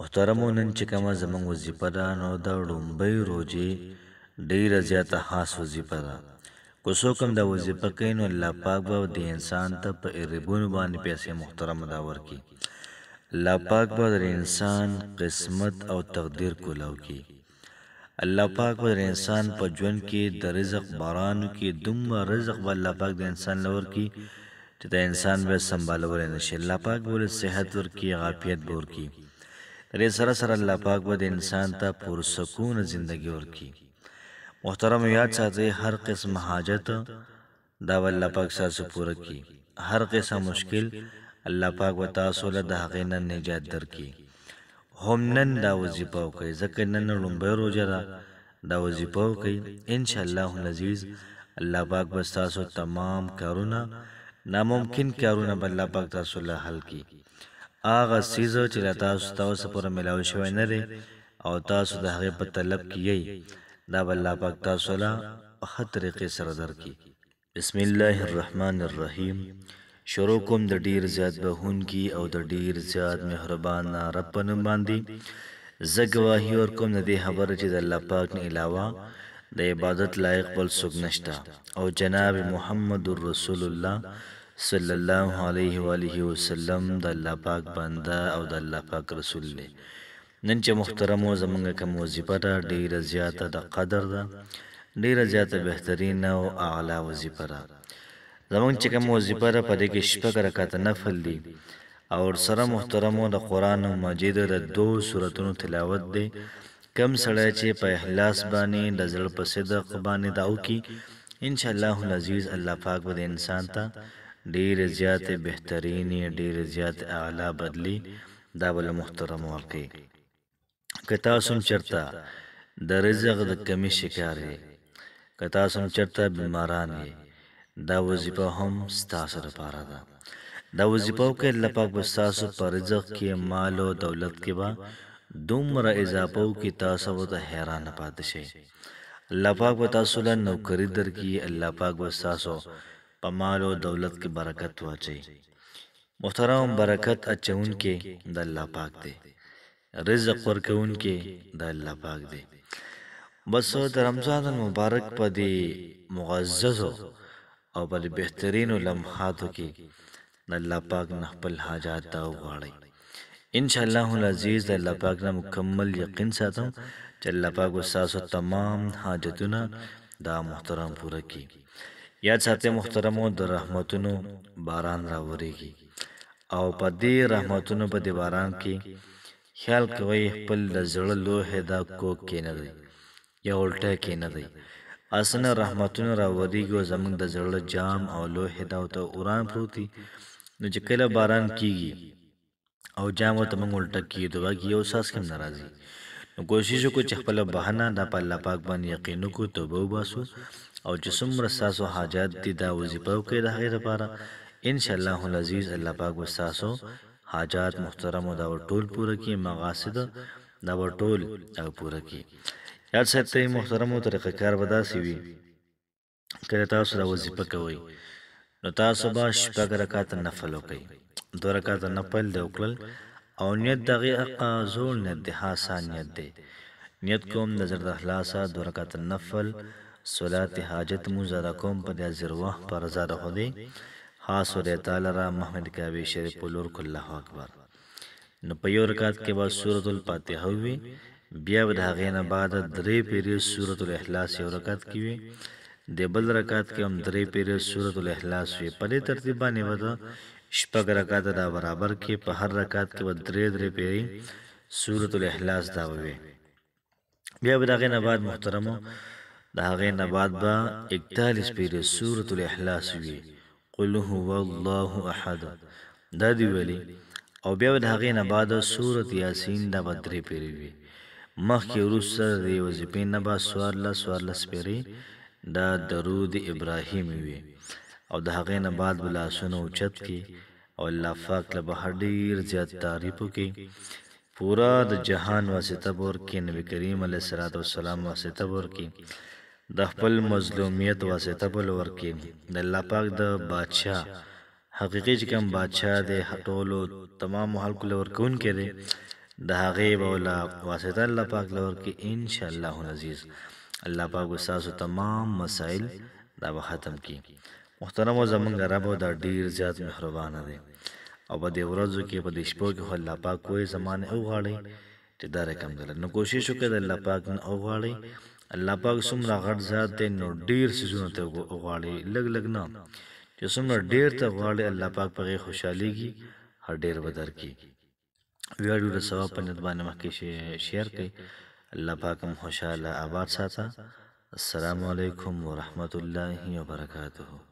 محترمو نن چې کومه زموږ وظیفه ده نو د ړومبۍ روژې ډېره زیاته خاص وظیفه ده. که څوک هم دا وظیفه کوي نو الله پاک به د انسان ته په ریبونو باندې پیسې محترمه دا ورکړي. الله پاک به د انسان قسمت او تقدیر کولاو کړي. الله پاک به د انسان په ژوند کې د رزق بارانو کې دومره رزق به الله پاک د انسان لور کړي چې د انسان به سنبالولی نه شي. الله پاک به ولې صحت ورکړي، عافیت به ورکړي. د دې سره سره الله پاک به د انسان ته پرسکونه زندگی ورکړي. محترم یاد ساتئ، هر قسم حاجت دا به الله پاک ستاسو پوره کړي. هر قسم مشکل الله پاک به تاسو له د هغې نه نجات درکړي. هم نن دا وظیفه وکړئ، ځکه نن لومړۍ روژه ده. دا وظیفه وکړئ، انشاءالله العزیز الله پاک به ستاسو تمام کارونه، ناممکن کارونه به الله پاک تاسو له حل کړي. هغه څیز چې له تاسو پوره میلاو شوی نه دی او تاسو د هغې په طلب کې یئ، دا به الله پاک تاسو له په ښه طریقې سره درکړي. بسم الله الرحمن الرحیم. شروع کوم د ډیر زیات بخښونکي او د ډیر زیات مهربان رب په نوم باندې. زه ګواهي ورکوم د دې خبره چې د الله پاک نه علاوه د عبادت لایق بل څوک نشته او جناب محمد رسول الله صلی الله علیه و آله وسلم د الله پاک بنده او د الله پاک رسول دی. نن چې محترمو زمونږ کوم وظیفه ده ډیره زیاته د قدر ده، ډیره زیاته بهترین او اعلی وظیفه ده. زمونږ چې کوم وظیفه ده په دې کې شپږ رکعته نفل دي او ورسره محترمو د قرآن مجید د 2 سورتونو تلاوت دی. کم سړی چې په اخلاص باندې د زړه په صدق باندې دا وکړي، انشاءالله العزیز الله پاک به د انسان ته ډیر زیات بهترینی، ډیر زیات اعلی بدلی دا بل محترم ورکړي. که تاسو هم چرته د رزق د کمی شکار یې، که تاسو هم چرته بیماران یې، دا وظیفه هم ستاسو لپاره ده. دا وظیفه وکړئ، الله پاک به ستاسو په رزق کې، مال او دولت کې به دومره اضافه وکړي تاسو به ته حیرانه پاتې شئ. الله پاک به تاسو له نوکري درکړي، الله پاک به ستاسو په مال او دولت کې برکت واچوي. محترم برکت اچونکي د الله پاک دی، رزق ورکونکي د الله پاک دی. بس د رمضان المبارک په دې معززو او په دې بهترینو لمحاتو کې د الله پاک نه خپل حاجات دا وغواړئ. انشاءالله العزیز د الله پاک نه مکمل یقین ساتم چې الله پاک به ستاسو تمام حاجتونه دا محترم پوره کړي. یاد ساتئ محترمو، د رحمتونو باران راورېږي او په دې رحمتونو په دې باران کې خیال کوئ خپل د زړه لوښی دا کوږ کې نه دی یا الټی کې نه دی. اسنه رحمتونه راورېږي او زموږ د زړه جام او لوښی دا ورته وران پروت دي. نو چې کله باران کېږي او جام ورته موږ الټه کېږي، دعا کې یو څاڅکی هم نه راځي. نو کوشش وکړو چې خپله بهانه دا په الله پاک باندې یقین وکړو، توبه وباسو او چې څومره ستاسو حاجات دي دا وظیفه وکړئ د هغې لپاره. انشاءالله العزیز الله پاک به ستاسو حاجات محترمو دا به ټول پوره کړي، مقاصد دا به ټول پوره کړي. یاد ساتئ محترمو، طریقه کار به داسې وي کله تاسو دا وظیفه کوئ نو تاسو به شپږ رکعته نفل وکړئ. 2 رکعته نفل دی وکړل او نیت د هغې حقه زوړ نیت دی، آسان نیت دی. نیت کوم د زړه د اخلاصه 2 رکعته نفل صلات حاجت مونځ ادا کوم په دې حاضر وخت په رضا د خدای خاص خدای تعالی را محمد کعبه شریف په لور کو. الله اکبر. نو په یو رکعت کې به سورۃ الفاتحه وي، بیا به د هغې نه بعد 3 پیرې سورۃ الاخلاص یو رکعت کې وي، د بل رکعت کې هم 3 پیرې سورۃ الاخلاص وي. په دې ترتیب باندې به شپږ رکعته دا برابر کې په هر رکعت کې به 3 پیرې سورۃ الاخلاص دا وي. بیا به د هغې نه بعد محترمو د هغې نه بعد به 41 پیرې سورۃ الاخلاص وي، قل هو الله احد دا دی ویلي. او بیا به د هغې نه بعد سورۃ یاسین دا به 3 پیرې وي. مخکې وروسته د دې وظیفې نه به 14 پیرې دا درود ابراهیم وي او د هغې نه بعد به لاسونه اوچت کړي او الله پاک له به ډېر زیات تعریف وکړي. پورا د جهان واسطه به ورکړي، نبي کریم علیه الصلاة والسلام واسطه به ورکړي، د خپل مظلومیت واسطه به ورکړي، د الله پاک د بادشاه حقیقي چې کوم بادشاه دی ټولو تمام خلکو له ورکوونکی دی د هغې به ولا واسطه الله پاک لور کې ان شاء الله العزیز الله پاک وساسو تمام مسائل دا به ختم کی. محترم زمونږ رب دا ډیر زیات مهربانه دی او په دې ورځو کې په دې شپو کې خو الله پاک کوئی زمانه وغواړي چې دا رقم دل نو کوشش وکړه الله پاک نه وغواړي. الله پاک څومره غټ ذات دی نو ډیر سيزونه ته وغواړي لګ لګ نه چې څومره ډیر ته غواړي الله پاک په خوشحاليږي هر ډیر بدر کی. ویډیو د ثواب په نیت باندې مخکې شیر کړئ. الله پاک هم خوشاله آباد ساته. السلام علیکم ورحمت الله وبرکاته.